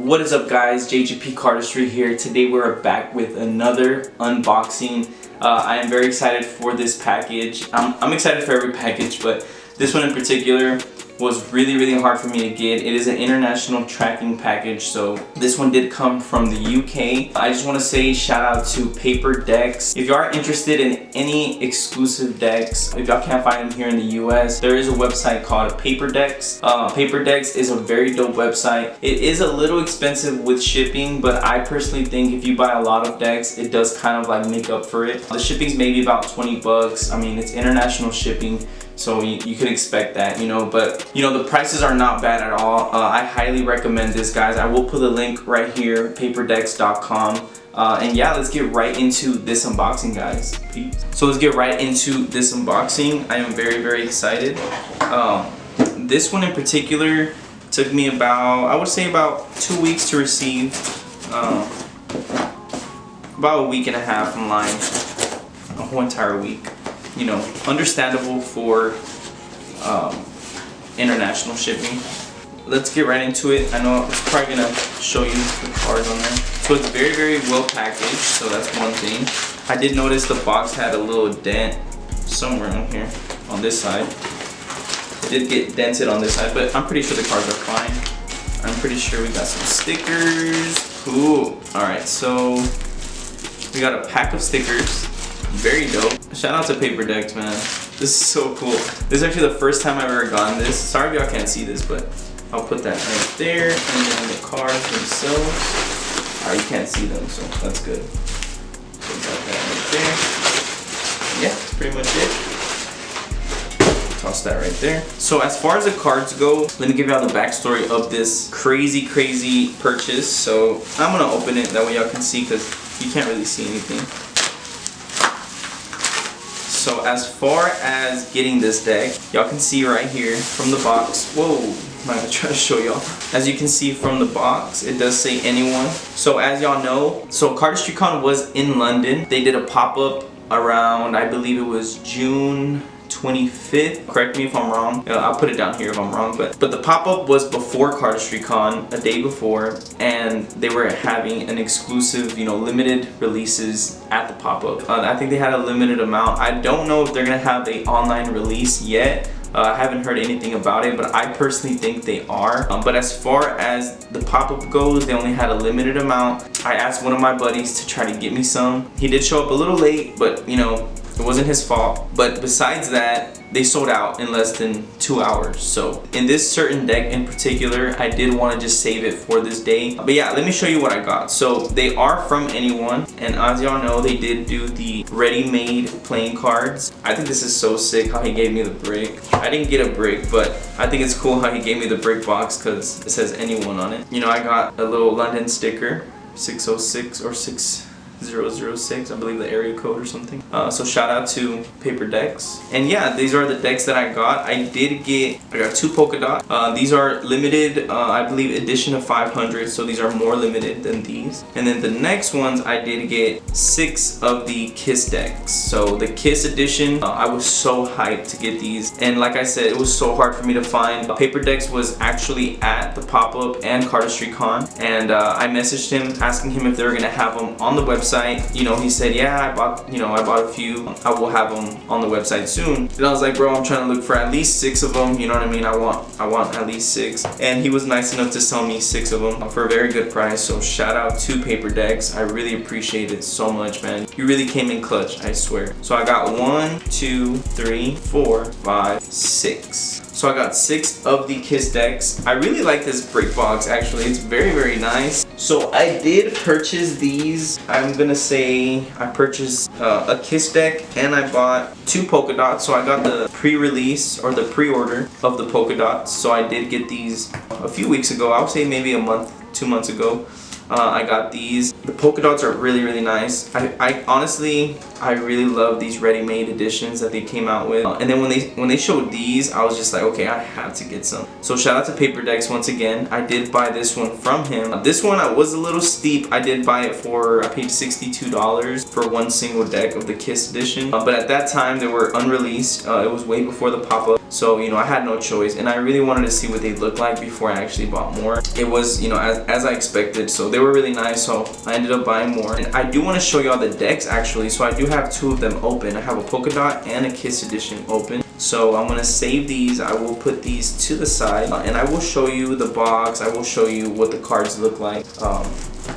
What is up guys, JGP Cardistry here. Today we're back with another unboxing. I am very excited for this package. I'm excited for every package, but this one in particular was really hard for me to get. It is an international tracking package, so this one did come from the UK. I just want to say shout out to Paper Decks. If you are interested in any exclusive decks, if y'all can't find them here in the US, there is a website called Paper Decks. Paper Decks is a very dope website. It is a little expensive with shipping, but I personally think if you buy a lot of decks, it does kind of like make up for it. The shipping's maybe about 20 bucks. I mean, it's international shipping, so you could expect that, you know, but you know, the prices are not bad at all. I highly recommend this, guys. I will put the link right here, paperdecks.com. And yeah, let's get right into this unboxing, guys. Peace. So let's get right into this unboxing. I am very excited. This one in particular took me about, I would say about 2 weeks to receive. About a week and a half in line, a whole entire week. You know, understandable for international shipping. Let's get right into it. I know it's probably gonna show you the cards on there. So it's very well packaged, so that's one thing. I did notice the box had a little dent somewhere on here, on this side. It did get dented on this side, but I'm pretty sure the cards are fine. I'm pretty sure we got some stickers. Cool. Alright, so we got a pack of stickers. Very dope. Shout out to Paper Decks, man. This is so cool. This is actually the first time I've ever gotten this. Sorry if y'all can't see this, but I'll put that right there. And then the cards themselves. Alright, you can't see them, so that's good. So we got that right there. Yeah, that's pretty much it. Toss that right there. So as far as the cards go, let me give y'all the backstory of this crazy purchase. So I'm gonna open it, that way y'all can see, because you can't really see anything. So as far as getting this deck, y'all can see right here from the box. Whoa, I'm gonna try to show y'all. As you can see from the box, it does say anyone. So as y'all know, so CardistryCon was in London. They did a pop-up around, I believe it was June 25th. Correct me if I'm wrong. I'll put it down here if I'm wrong. But the pop-up was before CardistryCon, a day before, and they were having an exclusive, you know, limited releases at the pop-up. I think they had a limited amount. I don't know if they're gonna have an online release yet. I haven't heard anything about it, but I personally think they are. But as far as the pop-up goes, they only had a limited amount. I asked one of my buddies to try to get me some. He did show up a little late, but you know, it wasn't his fault. But besides that, they sold out in less than 2 hours. So in this certain deck in particular, I did want to just save it for this day. But yeah, let me show you what I got. So they are from Anyone, and as y'all know, they did do the ready-made playing cards. I think this is so sick how he gave me the brick. I didn't get a brick, but I think it's cool how he gave me the brick box because it says Anyone on it. You know, I got a little London sticker, 606 or 6006, I believe the area code or something. So shout out to Paper Decks. And yeah, these are the decks that I got. I got 2 polka dot. These are limited, I believe edition of 500, so these are more limited than these. And then the next ones, I did get 6 of the Kiss decks. So the Kiss edition, I was so hyped to get these. And like I said, it was so hard for me to find. Paper Decks was actually at the pop-up and CardistryCon, and I messaged him asking him if they were gonna have them on the website. You know, he said, yeah, I bought a few. I will have them on the website soon. And I was like, bro, I'm trying to look for at least 6 of them. You know what I mean? I want at least 6. And he was nice enough to sell me 6 of them for a very good price. So shout out to Paper Decks. I really appreciate it so much, man. You really came in clutch, I swear. So I got 1, 2, 3, 4, 5, 6. So I got 6 of the Kiss decks. I really like this brick box, actually. It's very nice. So I did purchase these. I'm gonna say I purchased a Kiss deck, and I bought 2 polka dots. So I got the pre-release or the pre-order of the polka dots. So I did get these a few weeks ago. I would say maybe a month, 2 months ago. I got these. The polka dots are really nice. I honestly, I really love these ready-made editions that they came out with. And then when they showed these, I was just like, okay, I have to get some. So shout out to Paper Decks once again. I did buy this one from him. This one was a little steep. I did buy it for, I paid $62 for one single deck of the Kiss edition. But at that time, they were unreleased. It was way before the pop-up. So, you know, I had no choice, and I really wanted to see what they looked like before I actually bought more. It was, you know, as I expected, so they were really nice, so I ended up buying more. And I do want to show y'all the decks actually, so I do have two of them open. I have a Polka Dot and a Kiss edition open. So I'm going to save these. I will put these to the side, and I will show you the box. I will show you what the cards look like,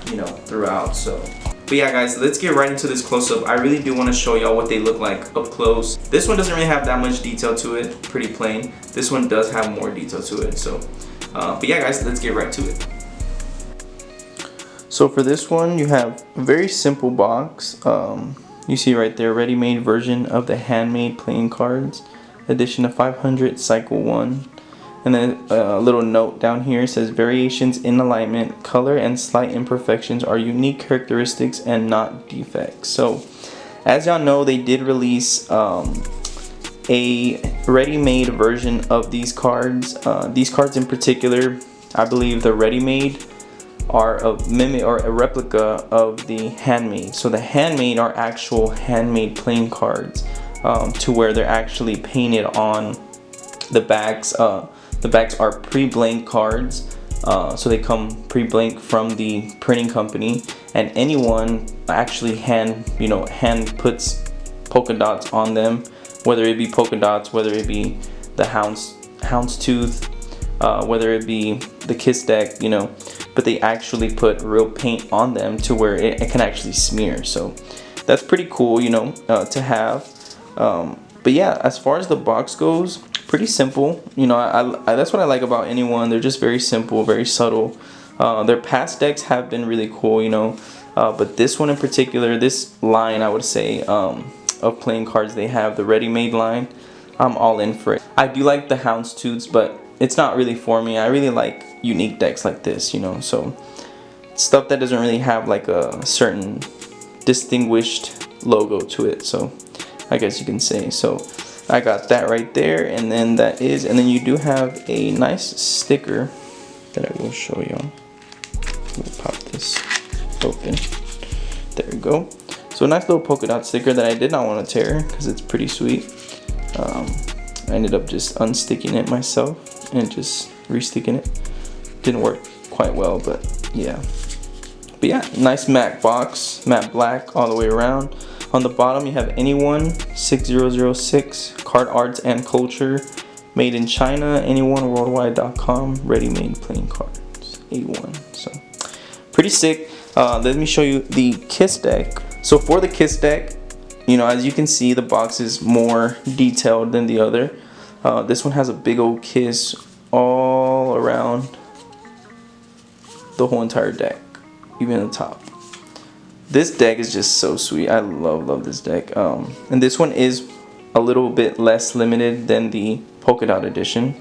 you know, throughout. So. But yeah guys, let's get right into this close-up. I really do want to show y'all what they look like up close. This one doesn't really have that much detail to it, pretty plain. This one does have more detail to it, so. But yeah guys, let's get right to it. So for this one, you have a very simple box. You see right there, ready-made version of the handmade playing cards. Edition of 500, cycle 1. And then a little note down here says variations in alignment, color, and slight imperfections are unique characteristics and not defects. So as y'all know, they did release a ready-made version of these cards. These cards in particular, I believe the ready-made are a mimic or a replica of the handmade. So the handmade are actual handmade playing cards, to where they're actually painted on the backs. The backs are pre-blank cards, so they come pre-blank from the printing company, and anyone actually hand puts polka dots on them, whether it be polka dots, whether it be the houndstooth, whether it be the Kiss deck, you know, but they actually put real paint on them to where it can actually smear. So that's pretty cool, you know, to have. But yeah, as far as the box goes, pretty simple. You know, I that's what I like about anyone. They're just very simple, very subtle. Their past decks have been really cool, you know, but this one in particular, this line, I would say, of playing cards they have, the ready-made line, I'm all in for it. I do like the houndstooths, but it's not really for me. I really like unique decks like this, you know, so stuff that doesn't really have like a certain distinguished logo to it, so I guess you can say. So I got that right there, and then and then you do have a nice sticker that I will show y'all. We'll pop this open. There we go. So a nice little polka dot sticker that I did not want to tear because it's pretty sweet. I ended up just unsticking it myself and just resticking it. Didn't work quite well, but yeah. But yeah, nice matte box, matte black all the way around. On the bottom you have Anyone 6006, Card Arts and Culture, made in China, anyoneworldwide.com, ready-made playing cards, A1. So pretty sick. Let me show you the Kiss deck. So for the Kiss deck, you know, as you can see, the box is more detailed than the other. This one has a big old Kiss all around the whole entire deck, even the top. This deck is just so sweet. I love this deck. And this one is a little bit less limited than the Polka Dot edition.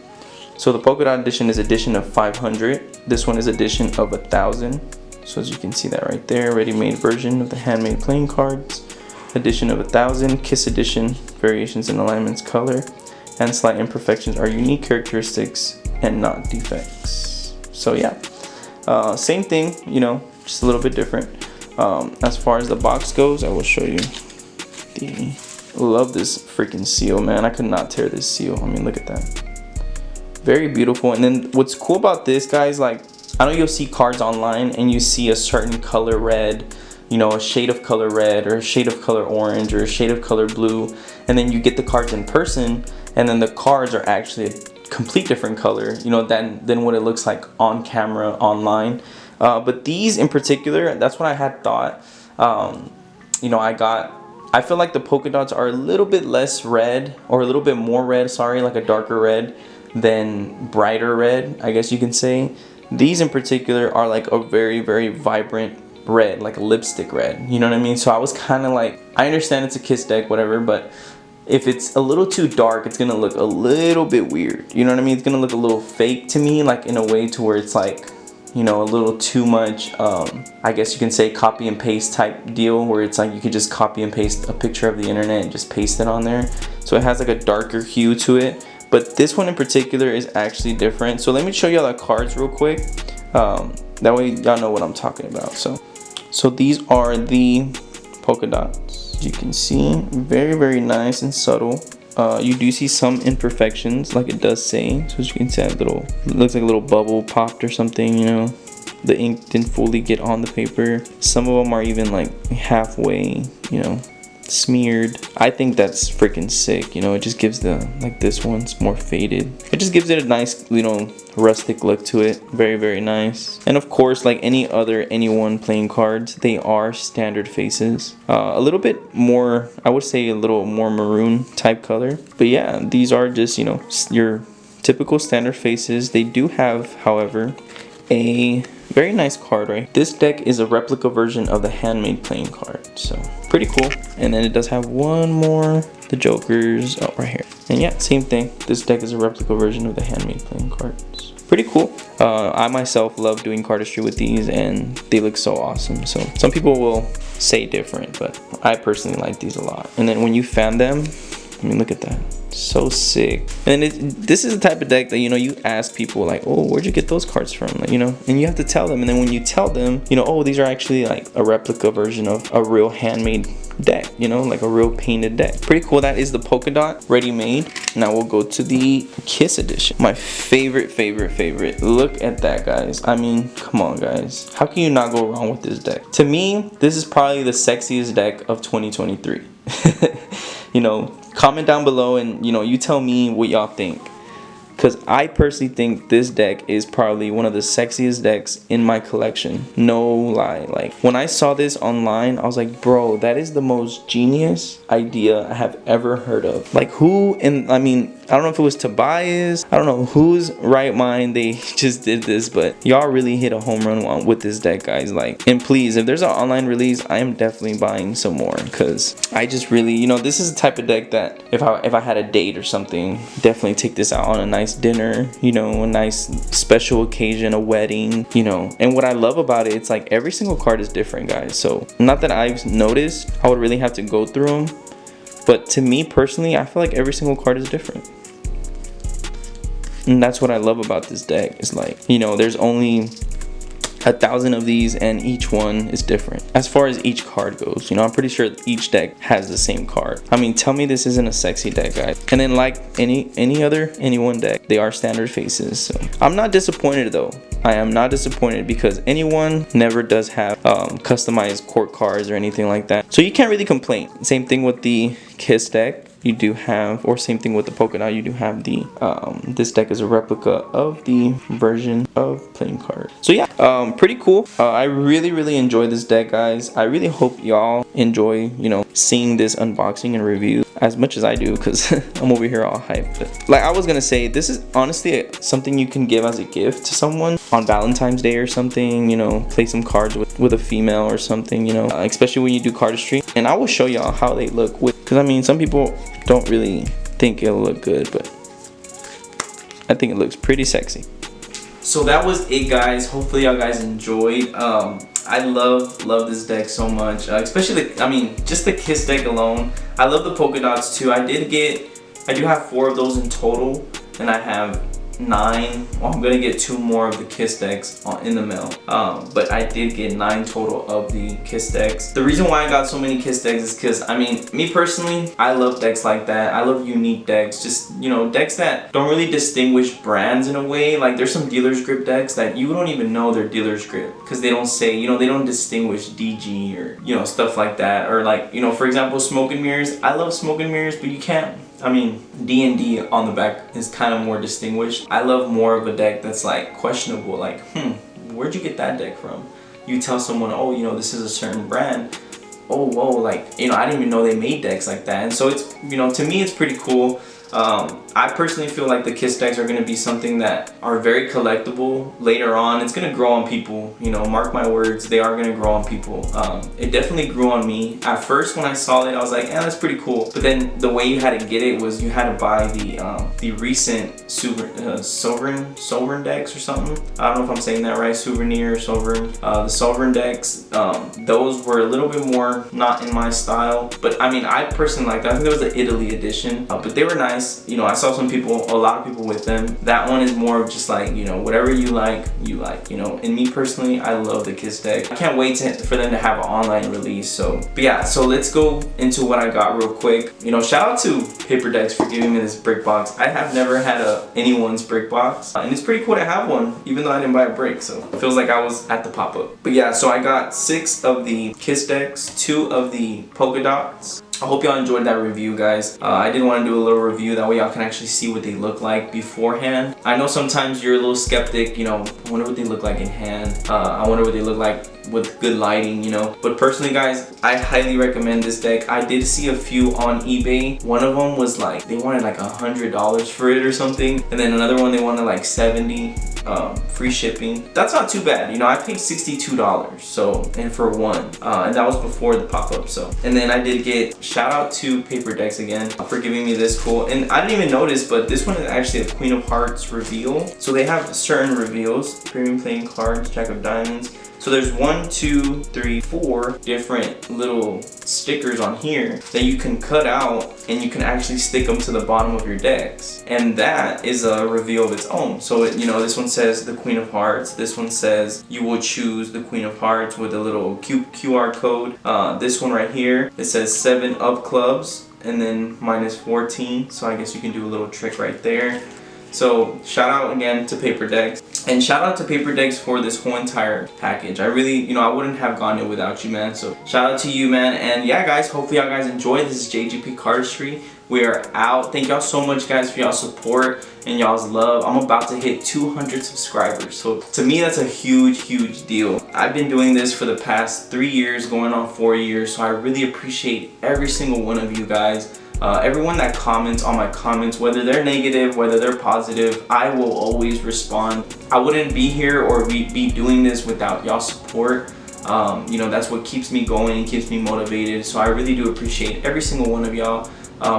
So the Polka Dot edition is edition of 500. This one is edition of 1000. So as you can see that right there, ready-made version of the handmade playing cards. Edition of 1000, Kiss edition, variations in alignments, color, and slight imperfections are unique characteristics and not defects. So yeah, same thing, you know, just a little bit different. As far as the box goes, I will show you love this freaking seal, man. I could not tear this seal. I mean, look at that. Very beautiful. And then what's cool about this, guys, like, I know you'll see cards online and you see a certain color red, you know, a shade of color red or a shade of color orange or a shade of color blue, and then you get the cards in person and then the cards are actually a complete different color, you know, than what it looks like on camera online. But these in particular, that's what I had thought. You know, I feel like the polka dots are a little bit less red, or a little bit more red, sorry, like a darker red than brighter red, I guess you can say. These in particular are like a very, very vibrant red, like a lipstick red, you know what I mean? So I was kind of like, I understand it's a Kiss deck, whatever, but if it's a little too dark, it's gonna look a little bit weird, you know what I mean? It's gonna look a little fake to me, like in a way to where it's like, you know, a little too much, I guess you can say copy and paste type deal, where it's like you could just copy and paste a picture of the internet and just paste it on there. So it has like a darker hue to it. But this one in particular is actually different. So let me show y'all the cards real quick. That way y'all know what I'm talking about. So these are the polka dots. As you can see, very, very nice and subtle. You do see some imperfections, like it does say. So as you can see, it looks like a little bubble popped or something, you know. The ink didn't fully get on the paper. Some of them are even like halfway, you know, smeared. I think that's freaking sick, you know. It just gives like this one's more faded. It just gives it a nice, you know, rustic look to it. Very, very nice. And of course, like any other anyone playing cards, they are standard faces. A little bit more, I would say a little more maroon type color. But yeah, these are just, you know, your typical standard faces. They do have, however, a very nice card, right? This deck is a replica version of the handmade playing card, so pretty cool. And then it does have one more, the jokers, oh, right here. And yeah, same thing. This deck is a replica version of the handmade playing cards. Pretty cool. I myself love doing cardistry with these, and they look so awesome. So some people will say different, but I personally like these a lot. And then when you fan them, I mean, look at that. So sick. And this is the type of deck that, you know, you ask people like, oh, where'd you get those cards from? Like, you know, and you have to tell them. And then when you tell them, you know, oh, these are actually like a replica version of a real handmade deck, you know, like a real painted deck. Pretty cool. That is the polka dot ready made. Now we'll go to the Kiss edition. My favorite. Look at that, guys. I mean, come on, guys. How can you not go wrong with this deck? To me, this is probably the sexiest deck of 2023. You know, comment down below and, you know, you tell me what y'all think. Because I personally think this deck is probably one of the sexiest decks in my collection. No lie. Like, when I saw this online, I was like, bro, that is the most genius idea I have ever heard of. Like, who, and I mean, I don't know if it was Tobias. I don't know whose right mind they just did this, but y'all really hit a home run with this deck, guys. Like, and please, if there's an online release, I am definitely buying some more, because I just really, you know, this is the type of deck that if I had a date or something, definitely take this out on a nice dinner, you know, a nice special occasion, a wedding, you know. And what I love about it, it's like every single card is different, guys. So not that I've noticed, I would really have to go through them, but to me personally, I feel like every single card is different. And that's what I love about this deck. It's like, you know, there's only 1,000 of these and each one is different as far as each card goes. You know, I'm pretty sure each deck has the same card. I mean, tell me this isn't a sexy deck, guys. And then like any other anyone deck, they are standard faces. So I'm not disappointed though. I am not disappointed, because anyone never does have customized court cards or anything like that. So you can't really complain. Same thing with the Kiss deck. You do have, or same thing with the polka dot, you do have the this deck is a replica of the version of playing card. So yeah, pretty cool. I really enjoy this deck, guys. I really hope y'all enjoy, you know, seeing this unboxing and review as much as I do, because I'm over here all hyped. But like I was gonna say, this is honestly something you can give as a gift to someone on Valentine's Day or something, you know, play some cards with a female or something, you know, especially when you do cardistry. And I will show y'all how they look with, because I mean, some people don't really think it'll look good, but I think it looks pretty sexy. So that was it, guys. Hopefully y'all guys enjoyed. I love this deck so much, especially I mean, just the Kiss deck alone. I love the polka dots too. I do have 4 of those in total, and I have 9. Well, I'm gonna get 2 more of the Kiss decks in the mail, but I did get 9 total of the Kiss decks. The reason why I got so many Kiss decks is because, I mean, me personally, I love decks like that. I love unique decks, just, you know, decks that don't really distinguish brands in a way. Like, there's some dealer's grip decks that you don't even know they're dealer's grip, because they don't say, you know, they don't distinguish DG or, you know, stuff like that. Or like, you know, for example, smoke and mirrors. I love smoke and mirrors, but you can't, I mean, D&D on the back is kind of more distinguished. I love more of a deck that's like questionable, like, where'd you get that deck from? You tell someone, oh, you know, this is a certain brand. Oh, whoa, like, you know, I didn't even know they made decks like that. And so it's, you know, to me it's pretty cool. I personally feel like the Kiss decks are going to be something that are very collectible later on. It's going to grow on people, you know, mark my words, they are going to grow on people. It definitely grew on me. At first when I saw it, I was like, that's pretty cool. But then the way you had to get it was you had to buy the recent Sovereign decks or something. I don't know if I'm saying that right, Souvenir, Sovereign. The Sovereign decks, those were a little bit more not in my style. But I mean, I personally liked that. I think there was the Italy edition, but they were nice. You know, I saw some people, a lot of people with them. That one is more of just like, you know, whatever you like, you know. And me personally, I love the Kiss deck. I can't wait for them to have an online release. So, but yeah, so let's go into what I got real quick. You know, shout out to Paper Decks for giving me this brick box. I have never had anyone's brick box, and it's pretty cool to have one, even though I didn't buy a brick. So it feels like I was at the pop-up. But yeah, so I got 6 of the Kiss decks, 2 of the polka dots. I hope y'all enjoyed that review, guys. I did want to do a little review, that way y'all can actually see what they look like beforehand. I know sometimes you're a little skeptic, you know, I wonder what they look like in hand. I wonder what they look like with good lighting, you know. But personally, guys, I highly recommend this deck. I did see a few on eBay. One of them was like, they wanted like $100 for it or something. And then another one, they wanted like $70. Free shipping. That's not too bad, you know. I paid $62, so, and for one, and that was before the pop-up. So, and then I did get, shout out to Paper Decks again for giving me this cool, and I didn't even notice, but this one is actually a Queen of Hearts reveal. So they have certain reveals: premium playing cards, Jack of Diamonds. So there's 1, 2, 3, 4 different little stickers on here that you can cut out, and you can actually stick them to the bottom of your decks. And that is a reveal of its own. So you know, this one says the Queen of Hearts. This one says you will choose the Queen of Hearts with a little QR code. This one right here, it says 7 of clubs and then -14. So I guess you can do a little trick right there. So shout out again to Paper Decks, and shout out to Paper Decks for this whole entire package. I really, you know, I wouldn't have gone it without you, man. So shout out to you, man. And yeah, guys, hopefully y'all guys enjoyed. This is JGP Cardistry. We are out. Thank y'all so much, guys, for y'all's support and y'all's love. I'm about to hit 200 subscribers. So to me, that's a huge, huge deal. I've been doing this for the past 3 years, going on 4 years. So I really appreciate every single one of you guys. Everyone that comments on my comments, whether they're negative, whether they're positive, I will always respond. I wouldn't be here or be doing this without y'all support. You know, that's what keeps me going and keeps me motivated. So I really do appreciate every single one of y'all.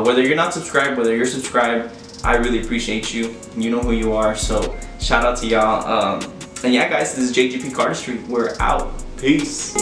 Whether you're not subscribed, whether you're subscribed, I really appreciate you. You know who you are. So shout out to y'all. And yeah, guys, this is JGP Cardistry. We're out. Peace.